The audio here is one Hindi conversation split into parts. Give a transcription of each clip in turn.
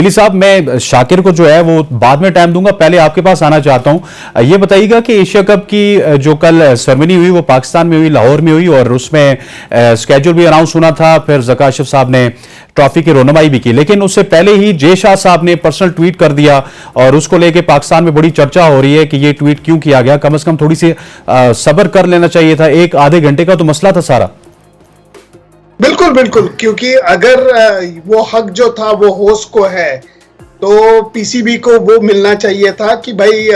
अली साहब, मैं शाकिर को जो है वो बाद में टाइम दूंगा, पहले आपके पास आना चाहता हूं। ये बताइएगा कि एशिया कप की जो कल सेरेमनी हुई वो पाकिस्तान में हुई, लाहौर में हुई, और उसमें स्केड्यूल भी अनाउंस होना था। फिर ज़का अशरफ साहब ने ट्रॉफी की रोनमाई भी की, लेकिन उससे पहले ही जय शाह साहब ने पर्सनल ट्वीट कर दिया और उसको लेके पाकिस्तान में बड़ी चर्चा हो रही है कि ये ट्वीट क्यों किया गया। कम से कम थोड़ी सी सब्र कर लेना चाहिए था, एक आधे घंटे का तो मसला था सारा। बिल्कुल बिल्कुल, क्योंकि अगर वो हक जो था वो होस्ट को है तो पीसीबी को वो मिलना चाहिए था कि भाई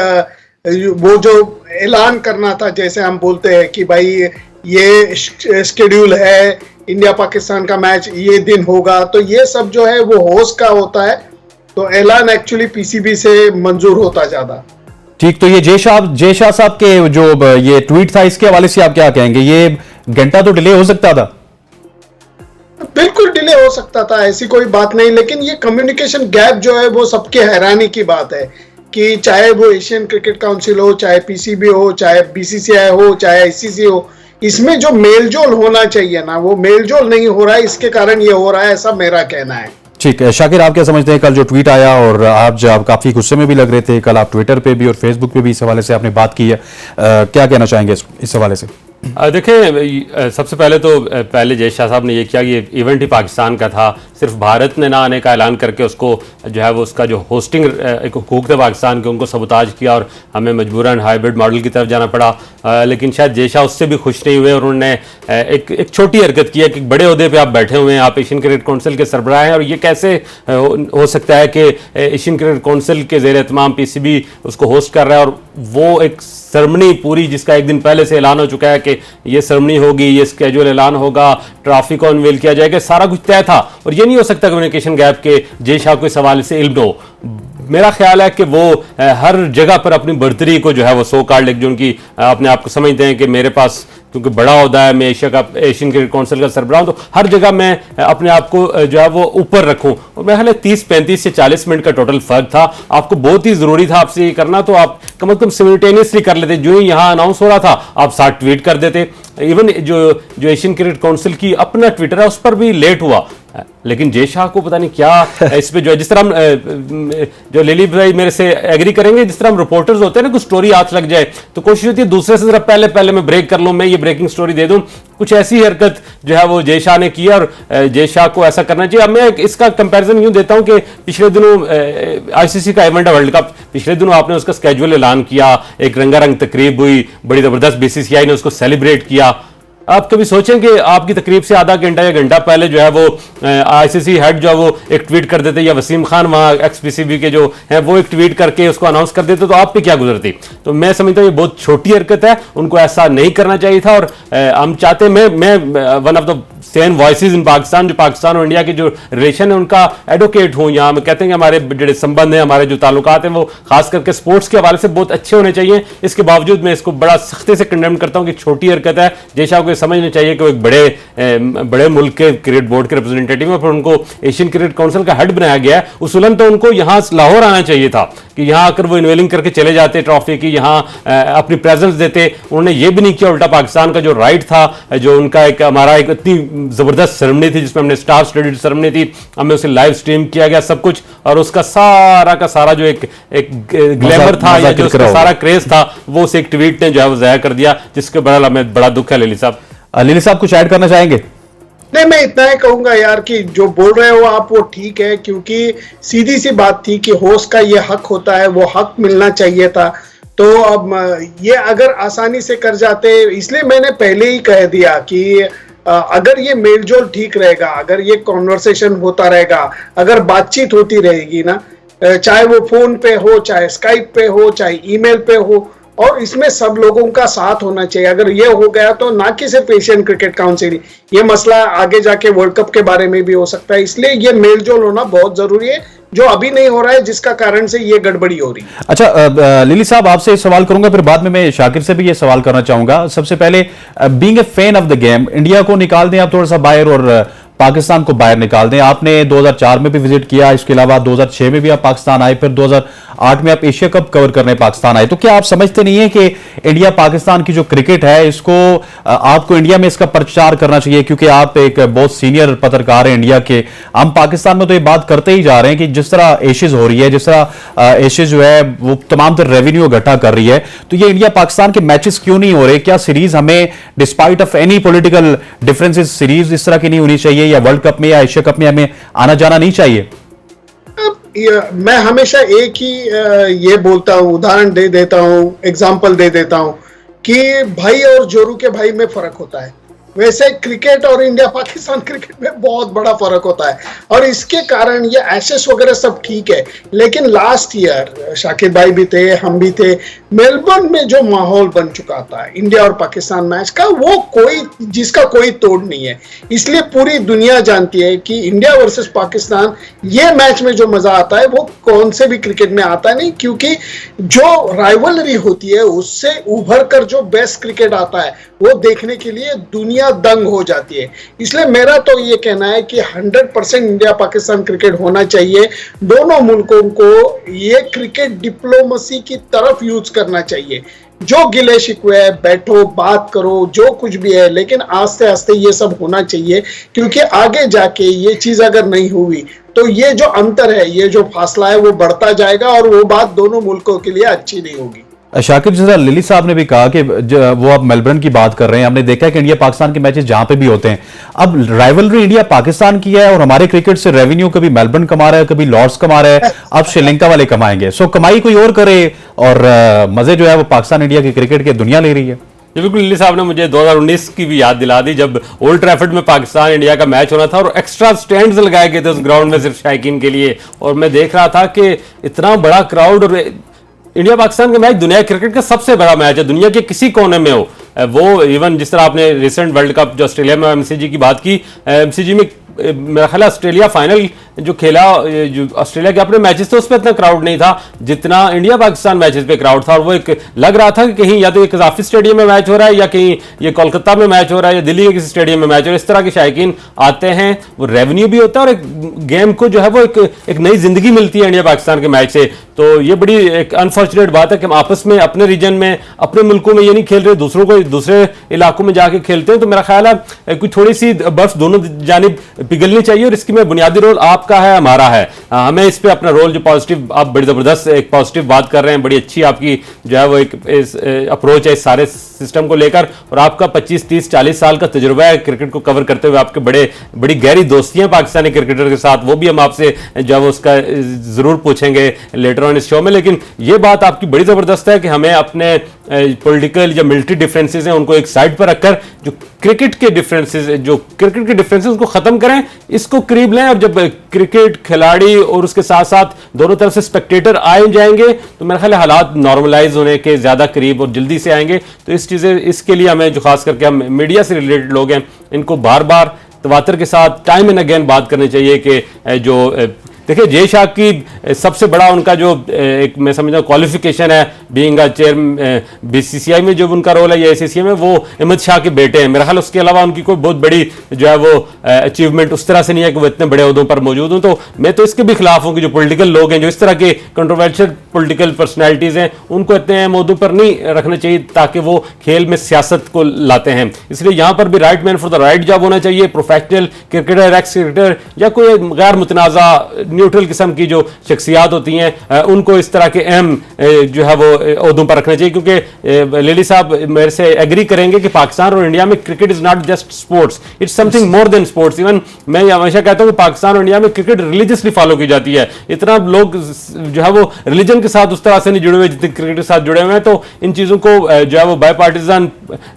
वो जो ऐलान करना था, जैसे हम बोलते हैं कि भाई ये शेड्यूल है, इंडिया पाकिस्तान का मैच ये दिन होगा, तो ये सब जो है वो होस्ट का होता है, तो ऐलान एक्चुअली पीसीबी से मंजूर होता ज्यादा। ठीक, तो ये जय शाह साहब के जो ये ट्वीट था, इसके हवाले से आप क्या कहेंगे? ये घंटा तो डिले हो सकता था। बिल्कुल डिले हो सकता था, ऐसी कोई बात नहीं, लेकिन ये कम्युनिकेशन गैप जो है वो सबके हैरानी की बात है कि चाहे वो एशियन क्रिकेट काउंसिल हो, चाहे पीसीबी हो, चाहे बीसीसीआई हो, चाहे आईसीसी हो, इसमें जो मेलजोल होना चाहिए ना वो मेलजोल नहीं हो रहा है, इसके कारण ये हो रहा है, ऐसा मेरा कहना है। ठीक है शाकिर, आप क्या समझते हैं? कल जो ट्वीट आया और आप काफी गुस्से में भी लग रहे थे, कल आप ट्विटर पे भी और फेसबुक पे भी इस हवाले से आपने बात की है, क्या कहना चाहेंगे इस हवाले से? देखिए, सबसे पहले तो पहले जय शाह साहब ने ये किया कि ये इवेंट ही पाकिस्तान का था, सिर्फ भारत ने ना आने का ऐलान करके उसको जो है वो उसका जो होस्टिंग एक हुकूक थे पाकिस्तान के, उनको सबूताज किया और हमें मजबूरन हाइब्रिड मॉडल की तरफ जाना पड़ा। लेकिन शायद जय शाह उससे भी खुश नहीं हुए और उन्होंने एक छोटी हरकत की है कि बड़े ओहदे पे आप बैठे हुए हैं, आप एशियन क्रिकेट काउंसिल के सरबराह हैं और ये कैसे हो सकता है कि एशियन क्रिकेट काउंसिल के ज़ेर एहतमाम पीसीबी उसको होस्ट कर रहा है, और वो एक सेरेमनी पूरी जिसका एक दिन पहले से ऐलान हो चुका है कि ये सेरेमनी होगी, ये स्केड्यूल ऐलान होगा, ट्रॉफी को अनवील किया जाएगा, सारा कुछ तय था। और ये नहीं हो सकता कम्युनिकेशन गैप के जय शाह को इस हवाले से इल्म हो। मेरा ख्याल है कि वो हर जगह पर अपनी बर्तरी को जो है वो सो कार्ड जो उनकी अपने आप को समझते हैं कि मेरे पास क्योंकि बड़ा ओहदा है, मैं एशियन क्रिकेट काउंसिल का सरबराह हूं, तो हर जगह मैं अपने आप को जो है वो ऊपर रखूं। और मेरे ख्याल 30-35 से 40 मिनट का टोटल फर्क था, आपको बहुत ही जरूरी था आपसे ये करना, तो आप कम से कम सिमिल्टेनियसली कर लेते। जो ही यहाँ अनाउंस हो रहा था आप 60 ट्वीट कर देते। इवन जो एशियन क्रिकेट काउंसिल की अपना ट्विटर है उस पर भी लेट हुआ, लेकिन जय शाह को पता नहीं क्या इस पे जो है, जिस तरह हम जो लिली भाई मेरे से एग्री करेंगे, जिस तरह हम रिपोर्टर्स होते हैं ना, कुछ स्टोरी हाथ लग जाए तो कोशिश होती है दूसरे से जरा पहले मैं ब्रेक कर लूं, मैं ये ब्रेकिंग स्टोरी दे दूं। कुछ ऐसी हरकत जो है वो जय शाह ने की और जय शाह को ऐसा करना चाहिए। अब मैं इसका कंपैरिजन यूं देता हूं कि पिछले दिनों आईसीसी का इवेंट है वर्ल्ड कप, पिछले दिनों आपने उसका स्केड्यूल ऐलान किया, एक रंगारंग तकरीब हुई, बड़ी जबरदस्त बीसीसीआई ने उसको सेलिब्रेट किया। आप कभी सोचें कि आपकी तकरीब से आधा घंटा या घंटा पहले जो है वो आईसीसी हेड जो है वो एक ट्वीट कर देते, या वसीम खान वहाँ एक्स-पीसीबी के जो है वो एक ट्वीट करके उसको अनाउंस कर देते, तो आप पे क्या गुजरती? तो मैं समझता हूँ ये बहुत छोटी हरकत है, उनको ऐसा नहीं करना चाहिए था। और हम चाहते, मैं one of the Sen voices इन पाकिस्तान, जो पाकिस्तान और इंडिया के जो रिलेशन है उनका एडवोकेट हूँ यहाँ। मैं कहते हैं कि हमारे जो संबंध हैं, हमारे जो ताल्लुकात हैं वो खास करके स्पोर्ट्स के हवाले से बहुत अच्छे होने चाहिए। इसके बावजूद मैं इसको बड़ा सख्ती से कंडेम करता हूँ कि छोटी हरकत है। जय शाह को समझना चाहिए कि वो एक बड़े मुल्क के क्रिकेट बोर्ड के रिप्रेजेंटेटिव है, पर उनको एशियन क्रिकेट काउंसिल का हेड बनाया गया है। उसूलन तो उनको यहाँ लाहौर आना चाहिए था कि यहाँ आकर वो इनवेलिंग करके चले जाते, ट्रॉफी की यहाँ अपनी प्रेजेंस देते। उन्होंने ये भी नहीं किया, उल्टा पाकिस्तान का जो राइट था, जो उनका एक हमारा एक इतनी जबरदस्त सेरेमनी थी जिसमें हमने स्टाफ स्टडीड सेरेमनी थी, हमें उसे लाइव स्ट्रीम किया गया सब कुछ, और उसका सारा का सारा जो एक ग्लैमर था या जो उसका सारा क्रेज था वो उसे एक ट्वीट ने जो है वो ज़ाया कर दिया, जिसके बड़ा हमें बड़ा दुख है। लिली साहब कुछ ऐड करना चाहेंगे? नहीं, मैं इतना ही कहूंगा यार कि जो बोल रहे हो आप वो ठीक है, क्योंकि सीधी सी बात थी कि होस्ट का ये हक होता है, वो हक मिलना चाहिए था। तो अब ये अगर आसानी से कर जाते, इसलिए मैंने पहले ही कह दिया कि अगर ये मेलजोल ठीक रहेगा, अगर ये कॉन्वर्सेशन होता रहेगा, अगर बातचीत होती रहेगी ना, चाहे वो फोन पे हो, चाहे स्काइप पे हो, चाहे ईमेल पे हो, और इसमें सब लोगों का साथ होना चाहिए। अगर ये हो गया तो ना कि सिर्फ एशियन क्रिकेट काउंसिल, ये मसला आगे जाके वर्ल्ड कप के बारे में भी हो सकता है। इसलिए ये मेलजोल होना बहुत जरूरी है, जो अभी नहीं हो रहा है, जिसका कारण से ये गड़बड़ी हो रही है। अच्छा लिली साहब, आपसे सवाल करूंगा, फिर बाद में मैं शाकिर से भी ये सवाल करना चाहूंगा। सबसे पहले, being a fan of the game, India को निकाल दें आप थोड़ा सा बाहर और पाकिस्तान को बाहर निकाल दें। आपने 2004 में भी विजिट किया, इसके अलावा 2006 में भी आप पाकिस्तान आए, फिर 2008 में आप एशिया कप कवर करने पाकिस्तान आए, तो क्या आप समझते नहीं है कि इंडिया पाकिस्तान की जो क्रिकेट है इसको आपको इंडिया में इसका प्रचार करना चाहिए, क्योंकि आप एक बहुत सीनियर पत्रकार हैं इंडिया के। हम पाकिस्तान में तो ये बात करते ही जा रहे हैं कि जिस तरह एशिज हो रही है, जिस तरह एशिज जो है वो तमाम तरह रेवेन्यू इकट्ठा कर रही है, तो ये इंडिया पाकिस्तान के मैचेस क्यों नहीं हो रहे? क्या सीरीज हमें despite of any political differences series इस तरह की नहीं होनी चाहिए, या वर्ल्ड कप में या एशिया कप में हमें आना जाना नहीं चाहिए? मैं हमेशा एक ही ये बोलता हूँ, उदाहरण दे देता हूँ, एग्जाम्पल दे देता हूँ कि भाई और जोरू के भाई में फर्क होता है। वैसे क्रिकेट और इंडिया पाकिस्तान क्रिकेट में बहुत बड़ा फर्क होता है, और इसके कारण ये एशेस वगैरह सब ठीक है, लेकिन लास्ट ईयर शाकिर भाई भी थे, हम भी थे, मेलबर्न में जो माहौल बन चुका था इंडिया और पाकिस्तान मैच का, वो जिसका कोई तोड़ नहीं है। इसलिए पूरी दुनिया जानती है कि इंडिया वर्सेस पाकिस्तान ये मैच में जो मजा आता है वो कौन से भी क्रिकेट में आता नहीं, क्योंकि जो राइवलरी होती है उससे उभर कर जो बेस्ट क्रिकेट आता है वो देखने के लिए दुनिया दंग हो जाती है। इसलिए मेरा तो ये कहना है कि 100% इंडिया पाकिस्तान क्रिकेट होना चाहिए। दोनों मुल्कों को ये क्रिकेट डिप्लोमेसी की तरफ यूज करना चाहिए। जो गिले शिकवे है, बैठो बात करो, जो कुछ भी है, लेकिन आस्ते आस्ते ये सब होना चाहिए, क्योंकि आगे जाके ये चीज अगर नहीं हुई तो ये जो अंतर है, ये जो फासला है वो बढ़ता जाएगा, और वो बात दोनों मुल्कों के लिए अच्छी नहीं होगी। शाकिर, जैसा लिली साहब ने भी कहा कि वो अब मेलबर्न की बात कर रहे हैं, हमने देखा है कि इंडिया पाकिस्तान के मैचेस जहां पे भी होते हैं, अब राइवलरी इंडिया पाकिस्तान की है, और हमारे क्रिकेट से रेवेन्यू कभी मेलबर्न कमा रहा है, कभी लॉर्ड्स कमा रहा है, अब श्रीलंका वाले कमाएंगे। सो कमाई कोई और करे, और मजे जो है वो पाकिस्तान इंडिया की क्रिकेट की दुनिया ले रही है। जी बिल्कुल, लिली साहब ने मुझे 2019 की भी याद दिला दी, जब ओल्ड ट्रैफर्ड में पाकिस्तान इंडिया का मैच होना था और एक्स्ट्रा स्टैंड्स लगाए गए थे उस ग्राउंड में सिर्फ शायकीन के लिए, और मैं देख रहा था कि इतना बड़ा क्राउड, और इंडिया पाकिस्तान का मैच दुनिया क्रिकेट का सबसे बड़ा मैच है, दुनिया के किसी कोने में हो वो। इवन जिस तरह आपने रिसेंट वर्ल्ड कप जो ऑस्ट्रेलिया में एमसीजी की बात की, एमसीजी में मेरा ख्याल ऑस्ट्रेलिया फाइनल जो खेला, जो ऑस्ट्रेलिया के अपने मैचेस थे उस पर इतना क्राउड नहीं था जितना इंडिया पाकिस्तान मैचेस पे क्राउड था, और वो एक लग रहा था कि कहीं या तो ये कजाफी स्टेडियम में मैच हो रहा है, या कहीं ये कोलकाता में मैच हो रहा है, या दिल्ली के किसी स्टेडियम में मैच हो रहा है। इस तरह के शायकीन आते हैं, वो रेवेन्यू भी होता है, और एक गेम को जो है वो एक नई जिंदगी मिलती है इंडिया पाकिस्तान के मैच से। तो ये बड़ी एक अनफॉर्चुनेट बात है कि हम आपस में अपने रीजन में, अपने मुल्कों में ये नहीं खेल रहे, दूसरों को दूसरे इलाकों में जाके खेलते हैं। तो मेरा ख्याल है कुछ थोड़ी सी बर्फ दोनों जानिब पिघलनी चाहिए, और इसकी में बुनियादी रोल आपका है, हमारा है। हमें इस पे अपना रोल जो पॉजिटिव, आप बड़ी जबरदस्त एक पॉजिटिव बात कर रहे हैं, बड़ी अच्छी आपकी जो है वो एक अप्रोच है इस सारे सिस्टम को लेकर, और आपका 25, 30, 40 साल का तजुर्बा है क्रिकेट को कवर करते हुए, आपके बड़ी गहरी दोस्तियां पाकिस्तानी क्रिकेटर के साथ, वो भी हम आपसे जो है उसका जरूर पूछेंगे लेटर ऑन इस शो में। लेकिन ये बात आपकी बड़ी जबरदस्त है कि हमें अपने पॉलिटिकल या मिलिट्री डिफरेंसेस हैं उनको एक साइड पर रखकर जो क्रिकेट के डिफरेंसेस उसको खत्म करें, इसको करीब लें। अब जब क्रिकेट खिलाड़ी और उसके साथ साथ दोनों तरफ से स्पेक्टेटर आए जाएंगे तो मेरा ख्याल है हालात नॉर्मलाइज होने के ज्यादा करीब और जल्दी से आएंगे। तो इस चीजें, इसके लिए हमें जो खास करके हम मीडिया से रिलेटेड लोग हैं इनको बार बार तवातर के साथ टाइम एंड अगेन बात करनी चाहिए कि जो देखिए जय शाह की सबसे बड़ा उनका जो एक मैं समझता हूँ क्वालिफिकेशन है बीइंग अ चेयर बीसीसीआई में जो उनका रोल है या एसीसीआई में, वो अहमद शाह के बेटे हैं। मेरा ख्याल उसके अलावा उनकी कोई बहुत बड़ी जो है वो अचीवमेंट उस तरह से नहीं है कि वो इतने बड़े ओहदों पर मौजूद हूँ। तो मैं तो इसके भी खिलाफ हूँ कि जो पॉलिटिकल लोग हैं, जो इस तरह के कंट्रोवर्शियल पॉलिटिकल पर्सनैलिटीज हैं, उनको इतने अहम ओहदों पर नहीं रखना चाहिए ताकि वो खेल में सियासत को लाते हैं। इसलिए यहाँ पर भी right man for the right job होना चाहिए। प्रोफेशनल क्रिकेटर, एक्स क्रिकेटर या कोई गैर मुतनाज़ा न्यूट्रल किस्म की जो शख्सियात होती हैं उनको इस तरह के अहम जो है वो ओहदों पर रखना चाहिए, क्योंकि लिली साहब मेरे से एग्री करेंगे कि पाकिस्तान और इंडिया में cricket is not just sports, it's something more than sports. Even मैं हमेशा कहता हूं कि पाकिस्तान और इंडिया में क्रिकेट रिलीजियसली फॉलो की जाती है। इतना लोग जो है वो रिलीजन के साथ उस तरह से नहीं जुड़े हुए जितने क्रिकेट के साथ जुड़े हुए हैं। तो इन चीजों को जो है वो बाय पार्टिजन,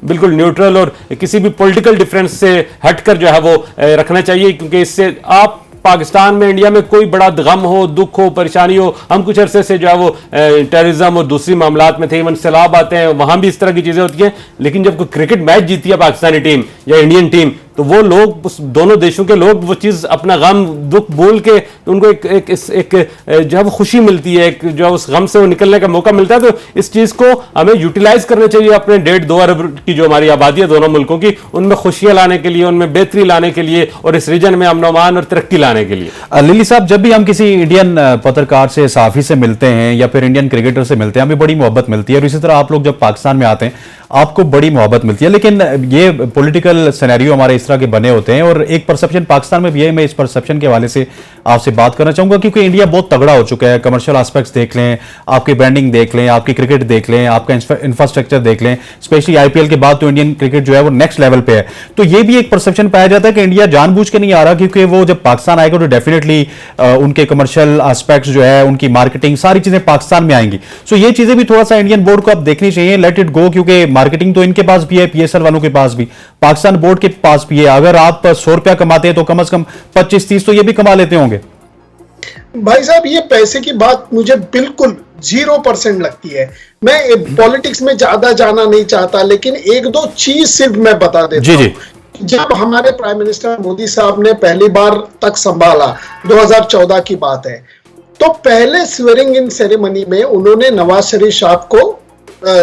बिल्कुल न्यूट्रल और किसी भी पॉलिटिकल डिफरेंस से हटकर जो है वो रखना चाहिए, क्योंकि इससे आप पाकिस्तान में, इंडिया में कोई बड़ा गम हो, दुख हो, परेशानी हो, हम कुछ अरसे से जो है वो टेररिज्म और दूसरी मामलात में थे, इवन सैलाब आते हैं, वहां भी इस तरह की चीजें होती हैं। लेकिन जब कोई क्रिकेट मैच जीती है पाकिस्तानी टीम या इंडियन टीम तो वो लोग, उस दोनों देशों के लोग वो चीज़ अपना गम दुख बोल के उनको एक जो है वो खुशी मिलती है, एक जो है उस गम से वो निकलने का मौका मिलता है। तो इस चीज़ को हमें यूटिलाइज करना चाहिए अपने 1.5-2 अरब की जो हमारी आबादी है दोनों मुल्कों की, उनमें खुशियां लाने के लिए, उनमें बेहतरी लाने के लिए और इस रीजन में अमन अमान और तरक्की लाने के लिए। लिली साहब, जब भी हम किसी इंडियन पत्रकार से, सहाफी से मिलते हैं या फिर इंडियन क्रिकेटर से मिलते हैं, हमें बड़ी मोहब्बत मिलती है और इसी तरह आप लोग जब पाकिस्तान में आते हैं आपको बड़ी मोहब्बत मिलती है। लेकिन ये पॉलिटिकल सिनेरियो हमारे इस तरह के बने होते हैं और एक परसेप्शन पाकिस्तान में भी है। मैं इस परसेप्शन के हवाले से आपसे बात करना चाहूंगा क्योंकि इंडिया बहुत तगड़ा हो चुका है। कमर्शियल एस्पेक्ट्स देख लें, आपकी ब्रांडिंग देख लें, आपकी क्रिकेट देख लें, आपका इंफ्रास्ट्रक्चर देख लें, स्पेशली आईपीएल के बाद तो इंडियन क्रिकेट जो है वो नेक्स्ट लेवल पे है। तो ये भी एक परसेप्शन पाया जाता है कि इंडिया जानबूझ के नहीं आ रहा, क्योंकि वो जब पाकिस्तान आएगा तो डेफिनेटली उनके कमर्शियल एस्पेक्ट्स जो है, उनकी मार्केटिंग, सारी चीजें पाकिस्तान में आएंगी। सो ये चीजें भी थोड़ा सा इंडियन बोर्ड को अब देखनी चाहिए, लेट इट गो, क्योंकि मार्केटिंग तो इनके पास भी है, पीएसएल वालों के पास भी, पाकिस्तान बोर्ड के पास भी है। अगर आप 100 रुपया कमाते हैं तो कम से कम 25-30 तो ये भी कमा लेते होंगे। भाई साहब, ये पैसे की बात मुझे बिल्कुल 0% लगती है। मैं पॉलिटिक्स में ज्यादा जाना नहीं चाहता, लेकिन एक दो चीज सिर्फ मैं बता देता हूं। जब हमारे प्राइम मिनिस्टर मोदी साहब ने पहली बार तक संभाला, 2014 की बात है, तो पहले स्वेरिंग इन सेरेमनी में उन्होंने नवाज शरीफ साहब को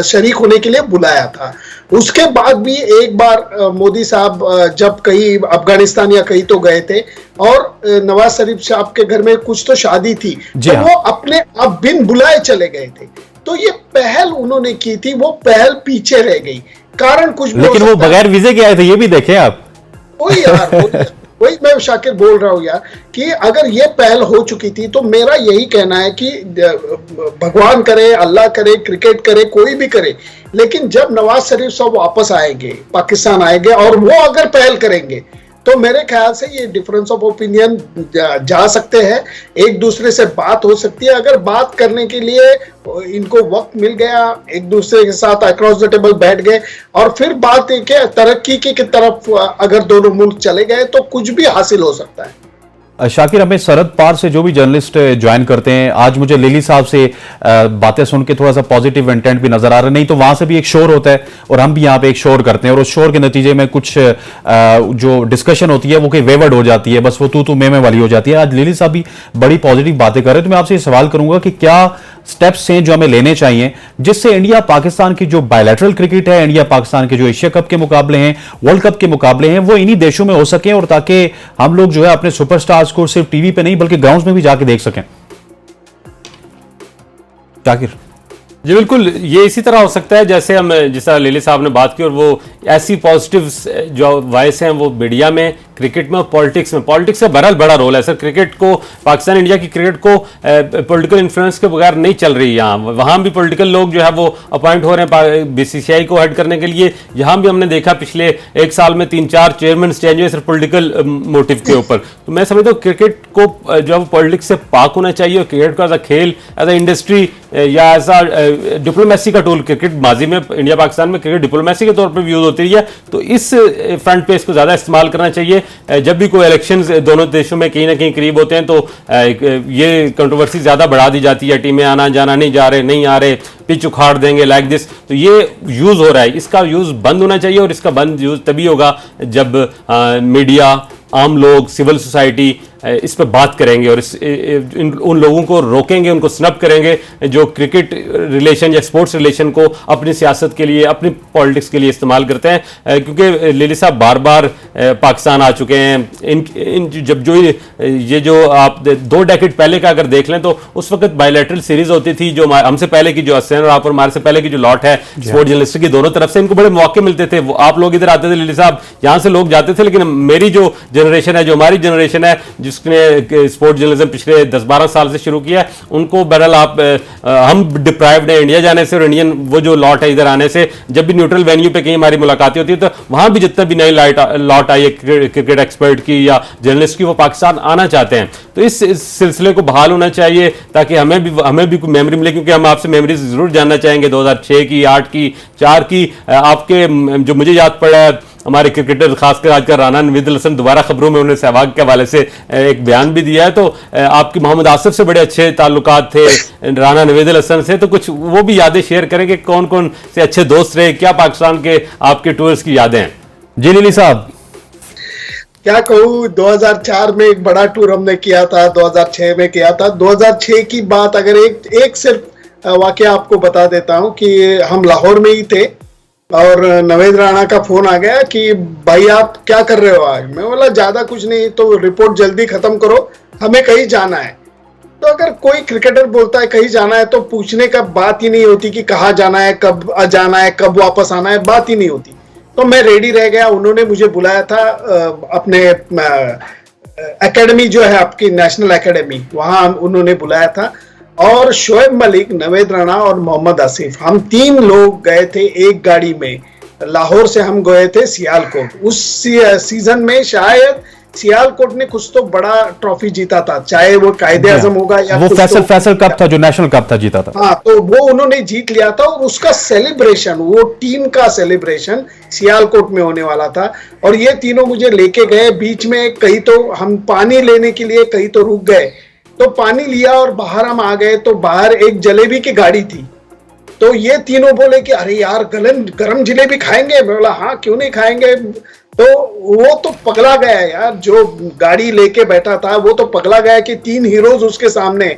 शरीक होने के लिए बुलाया था। उसके बाद भी एक बार मोदी साहब जब कहीं अफगानिस्तान या कहीं तो गए थे और नवाज शरीफ साहब के घर में कुछ तो शादी थी, तो वो अपने आप बिन बुलाए चले गए थे। तो ये पहल उन्होंने की थी, वो पहल पीछे रह गई। कारण कुछ भी, लेकिन वो बगैर वीजे के आए थे, ये भी देखें आप। वही यार, वही मैं शाकिर बोल रहा हूं यार, कि अगर ये पहल हो चुकी थी तो मेरा यही कहना है कि भगवान करे, अल्लाह करे, क्रिकेट करे, कोई भी करे, लेकिन जब नवाज शरीफ साहब वापस आएंगे, पाकिस्तान आएंगे और वो अगर पहल करेंगे, तो मेरे ख्याल से ये डिफरेंस ऑफ ओपिनियन जा सकते हैं, एक दूसरे से बात हो सकती है। अगर बात करने के लिए इनको वक्त मिल गया, एक दूसरे के साथ अक्रॉस द टेबल बैठ गए और फिर बात एक है तरक्की की तरफ अगर दोनों मुल्क चले गए, तो कुछ भी हासिल हो सकता है। शाकिर, हमें सरहद पार से जो भी जर्नलिस्ट ज्वाइन करते हैं, आज मुझे लिली साहब से बातें सुन के थोड़ा सा पॉजिटिव इंटेंट भी नजर आ रहा है, नहीं तो वहां से भी एक शोर होता है और हम भी यहाँ पे एक शोर करते हैं और उस शोर के नतीजे में कुछ जो डिस्कशन होती है वो कहीं वेवर्ड हो जाती है, बस वो तू मैं वाली हो जाती है। आज लिली साहब भी बड़ी पॉजिटिव बातें कर रहे हैं, तो मैं आपसे सवाल करूंगा कि क्या स्टेप्स हैं जो हमें लेने चाहिए जिससे इंडिया पाकिस्तान की जो बायलैटरल क्रिकेट है, इंडिया पाकिस्तान के जो एशिया कप के मुकाबले हैं, वर्ल्ड कप के मुकाबले हैं, वो इन्हीं देशों में हो सके और ताकि हम लोग जो है अपने सुपरस्टार्स को सिर्फ टीवी पे नहीं बल्कि ग्राउंड्स में भी जाके देख सकें। शाकिर जी बिल्कुल, ये इसी तरह हो सकता है जैसे हम, जिस तरह लिली साहब ने बात की, और वो ऐसी पॉजिटिव जो वॉइस हैं वो मीडिया में, क्रिकेट में और पॉलिटिक्स में। पॉलिटिक्स का बहरहाल बड़ा रोल है सर। क्रिकेट को, पाकिस्तान इंडिया की क्रिकेट को पॉलिटिकल इन्फ्लुएंस के बगैर नहीं चल रही। यहाँ वहाँ भी पॉलिटिकल लोग जो है वो अपॉइंट हो रहे हैं बीसीसीआई को हेड करने के लिए। यहाँ भी हमने देखा पिछले एक साल में 3-4 चेयरमैन चेंज हुए सिर्फ पॉलिटिकल मोटिव के ऊपर। तो मैं समझता हूँ क्रिकेट को जो है पॉलिटिक्स से पाक होना चाहिए और क्रिकेट को एज अ खेल, एज अ इंडस्ट्री या एज अ डिप्लोमेसी का टूल, क्रिकेट माजी में इंडिया पाकिस्तान में क्रिकेट डिप्लोमेसी के तौर पर भी यूज होती है, तो इस फ्रंट पे इसको ज्यादा इस्तेमाल करना चाहिए। जब भी कोई इलेक्शंस दोनों देशों में कहीं ना कहीं करीब होते हैं तो ये कंट्रोवर्सी ज्यादा बढ़ा दी जाती है, टीमें आना जाना नहीं जा रहे, नहीं आ रहे, पिच उखाड़ देंगे लाइक दिस। तो ये यूज हो रहा है, इसका यूज बंद होना चाहिए और इसका बंद यूज तभी होगा जब मीडिया, आम लोग, सिविल सोसाइटी इस पर बात करेंगे और उन लोगों को रोकेंगे, उनको स्नब करेंगे जो क्रिकेट रिलेशन या स्पोर्ट्स रिलेशन को अपनी सियासत के लिए, अपनी पॉलिटिक्स के लिए इस्तेमाल करते हैं। क्योंकि लिली साहब बार बार पाकिस्तान आ चुके हैं। जब जो ये जो आप 2 डेकेड पहले का अगर देख लें तो उस वक्त बायलैटरल सीरीज होती थी, जो हमसे पहले की जो हसैन और आप और हमारे से पहले की जो लॉट है स्पोर्ट्स जर्नलिस्ट की, दोनों तरफ से इनको बड़े मौके मिलते थे। आप लोग इधर आते थे लिली साहब, यहाँ से लोग जाते थे, लेकिन मेरी जो जनरेशन है, जो हमारी जनरेशन है जिसने स्पोर्ट्स जर्नलिज्म पिछले 10-12 साल से शुरू किया है, उनको बहरहाल हम डिप्राइव्ड है इंडिया जाने से और इंडियन वो जो लॉट है इधर आने से। जब भी न्यूट्रल वेन्यू पे कहीं हमारी मुलाकातें होती है तो वहां भी जितना भी नई लॉट आई है क्रिकेट एक्सपर्ट की या जर्नलिस्ट की, वो पाकिस्तान आना चाहते हैं। तो इस सिलसिले को बहाल होना चाहिए ताकि हमें भी कोई मेमोरी मिले, क्योंकि हम आपसे मेमोरीज जरूर जानना चाहेंगे 2006 की, 8 की, 4 की। आपके जो मुझे याद पड़ा है, हमारे क्रिकेटर खासकर आजकल राना नवीद हसन दोबारा खबरों में उन्होंने सहवाग के हवाले से एक बयान भी दिया है। तो आपकी मोहम्मद आसिफ से बड़े अच्छे ताल्लुकात थे राना नवीद हसन से, तो कुछ वो भी यादें शेयर करें कि कौन कौन से अच्छे दोस्त रहे, क्या पाकिस्तान के आपके टूर्स की यादें हैं। जी लिली साहब। क्या कहूँ, 2004 में एक बड़ा टूर हमने किया था, 2006 में किया था। 2006 की बात अगर एक सिर्फ वाकया आपको बता देता हूँ कि हम लाहौर में ही थे और नवेद राणा का फोन आ गया कि भाई आप क्या कर रहे हो आज। मैं बोला ज्यादा कुछ नहीं, तो रिपोर्ट जल्दी खत्म करो, हमें कहीं जाना है। तो अगर कोई क्रिकेटर बोलता है कहीं जाना है तो पूछने का बात ही नहीं होती कि कहाँ जाना है, कब जाना है, कब वापस आना है, बात ही नहीं होती। तो मैं रेडी रह गया। उन्होंने मुझे बुलाया था अपने एकेडमी जो है आपकी नेशनल एकेडमी, वहां उन्होंने बुलाया था। और शोएब मलिक, नवेद राणा और मोहम्मद आसिफ, हम 3 लोग गए थे एक गाड़ी में। लाहौर से हम गए थे सियालकोट। उस सीजन में शायद सियालकोट ने कुछ तो बड़ा ट्रॉफी जीता था, चाहे वो कायदे आजम होगा या वो फैसल कप था जो नेशनल कप था, जीता था। हाँ, तो वो उन्होंने जीत लिया था और उसका सेलिब्रेशन, वो टीम का सेलिब्रेशन सियालकोट में होने वाला था। और ये तीनों मुझे लेके गए। बीच में कहीं तो हम पानी लेने के लिए कहीं तो रुक गए, तो पानी लिया और बाहर हम आ गए, तो बाहर एक जलेबी की गाड़ी थी। तो ये तीनों बोले कि अरे यार गरम जलेबी खाएंगे। मैं बोला हाँ क्यों नहीं खाएंगे। तो वो तो पगला गया यार, जो गाड़ी लेके बैठा था वो तो पगला गया कि 3 हीरोज उसके सामने।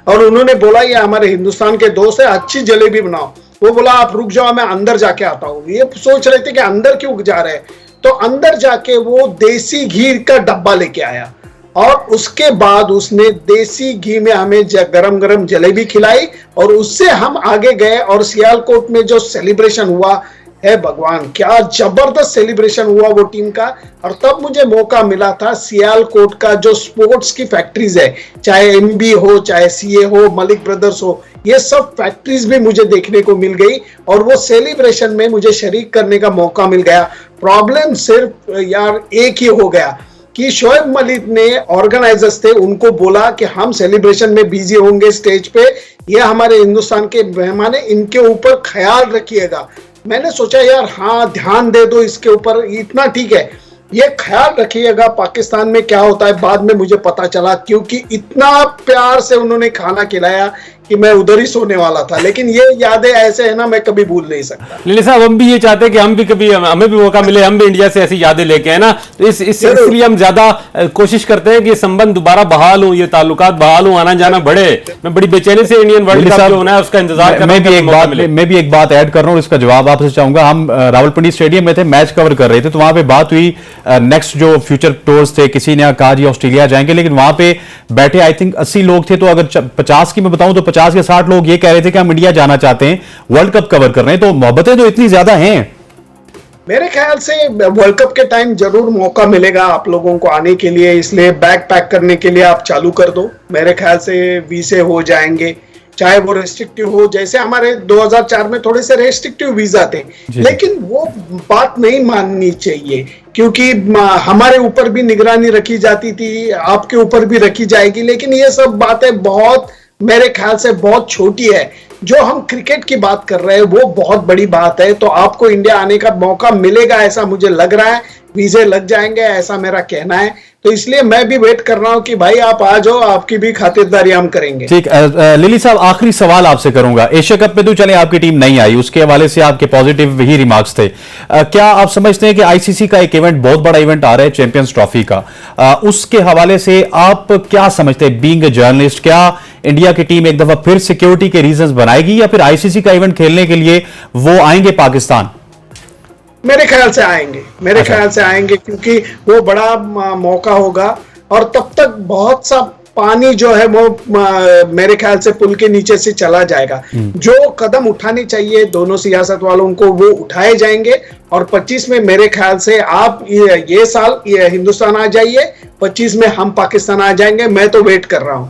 और उन्होंने बोला ये हमारे हिंदुस्तान के दोस्त है, अच्छी जलेबी बनाओ। वो बोला आप रुक जाओ, मैं अंदर जाके आता हूँ। ये सोच रहे थे कि अंदर क्यों जा रहे हैं, तो अंदर जाके वो देसी घी का डब्बा लेके आया और उसके बाद उसने देसी घी में हमें गरम गरम जलेबी खिलाई और उससे हम आगे गए। और सियालकोट में जो सेलिब्रेशन हुआ है, भगवान क्या जबरदस्त सेलिब्रेशन हुआ वो टीम का। और तब मुझे मौका मिला था सियालकोट का जो स्पोर्ट्स की फैक्ट्रीज है, चाहे एमबी हो, चाहे सीए हो, मलिक ब्रदर्स हो, ये सब फैक्ट्रीज भी मुझे देखने को मिल गई और वो सेलिब्रेशन में मुझे शरीक करने का मौका मिल गया। प्रॉब्लम सिर्फ यार एक ही हो गया कि शोएब मलिक ने, ऑर्गेनाइजर्स थे, उनको बोला कि हम सेलिब्रेशन में बिजी होंगे स्टेज पे, ये हमारे हिंदुस्तान के मेहमान है, इनके ऊपर ख्याल रखिएगा। मैंने सोचा यार हाँ ध्यान दे दो इसके ऊपर, इतना ठीक है, ये ख्याल रखिएगा पाकिस्तान में क्या होता है। बाद में मुझे पता चला, क्योंकि इतना प्यार से उन्होंने खाना खिलाया कि मैं उधर ही सोने वाला था। लेकिन ये यादें ऐसे है ना, मैं कभी भूल नहीं सकता। लिली साहब, हम भी ये चाहते हैं कि हम भी कभी, हमें भी मौका मिले, हम भी इंडिया से ऐसी यादें लेके आए ना। तो इसलिए हम ज्यादा कोशिश करते हैं कि ये संबंध दोबारा बहाल हो, ये ताल्लुकात बहाल हो, आना जाना बढ़े। मैं बड़ी बेचैनी से इंडियन वर्ल्ड कप जो होना है उसका इंतजार कर रहा हूं। मैं भी एक बात ऐड कर रहा हूं, इसका जवाब आपसे चाहूंगा। हम रावलपिंडी स्टेडियम में थे, मैच कवर कर रहे थे, तो वहां पे बात हुई नेक्स्ट जो फ्यूचर टूर्स थे, किसी ने कहा जी ऑस्ट्रेलिया जाएंगे, लेकिन वहां पे बैठे आई थिंक 80 लोग थे। तो अगर 50 की मैं बताऊं तो 50 के 60 लोग ये कह रहे थे कि हम इंडिया जाना चाहते हैं, वर्ल्ड कप कवर कर रहे हैं। तो मोहब्बतें तो इतनी ज्यादा हैं। मेरे ख्याल से वर्ल्ड कप के टाइम जरूर मौका मिलेगा आप लोगों को आने के लिए, इसलिए बैग पैक करने के लिए आप चालू कर दो। मेरे ख्याल से वीजे हो जाएंगे, चाहे वो रेस्ट्रिक्टिव हो, जैसे हमारे 2004 में थोड़े से रेस्ट्रिक्टिव वीजा थे, लेकिन वो बात नहीं माननी चाहिए, क्योंकि हमारे ऊपर भी निगरानी रखी जाती थी, आपके ऊपर भी रखी जाएगी। लेकिन ये सब बातें बहुत, मेरे ख्याल से बहुत छोटी है। जो हम क्रिकेट की बात कर रहे हैं वो बहुत बड़ी बात है। तो आपको इंडिया आने का मौका मिलेगा ऐसा मुझे लग रहा है, वीजे लग जाएंगे ऐसा मेरा कहना है। तो इसलिए मैं भी वेट कर रहा हूं कि भाई आप आ जाओ, आपकी भी खातिरदारी हम करेंगे। ठीक, लिली साहब आखिरी सवाल आपसे करूंगा। एशिया कप में तो चले आपकी टीम नहीं आई, उसके हवाले से आपके पॉजिटिव ही रिमार्क्स थे। क्या आप समझते हैं कि आईसीसी का एक इवेंट, बहुत बड़ा इवेंट आ रहा है चैंपियंस ट्रॉफी का, उसके हवाले से आप क्या समझते हैं बीइंग ए जर्नलिस्ट? क्या इंडिया की टीम एक दफा फिर सिक्योरिटी के रीजंस बनाएगी या फिर आईसीसी का इवेंट खेलने के लिए वो आएंगे पाकिस्तान? मेरे ख्याल से आएंगे, मेरे ख्याल से आएंगे, क्योंकि वो बड़ा मौका होगा। और तब तक बहुत सा पानी जो है वो मेरे ख्याल से पुल के नीचे से चला जाएगा। जो कदम उठाने चाहिए दोनों सियासत वालों को वो उठाए जाएंगे। और 25 में मेरे ख्याल से आप ये साल हिंदुस्तान आ जाइए, 25 में हम पाकिस्तान आ जाएंगे। मैं तो वेट कर रहा हूं।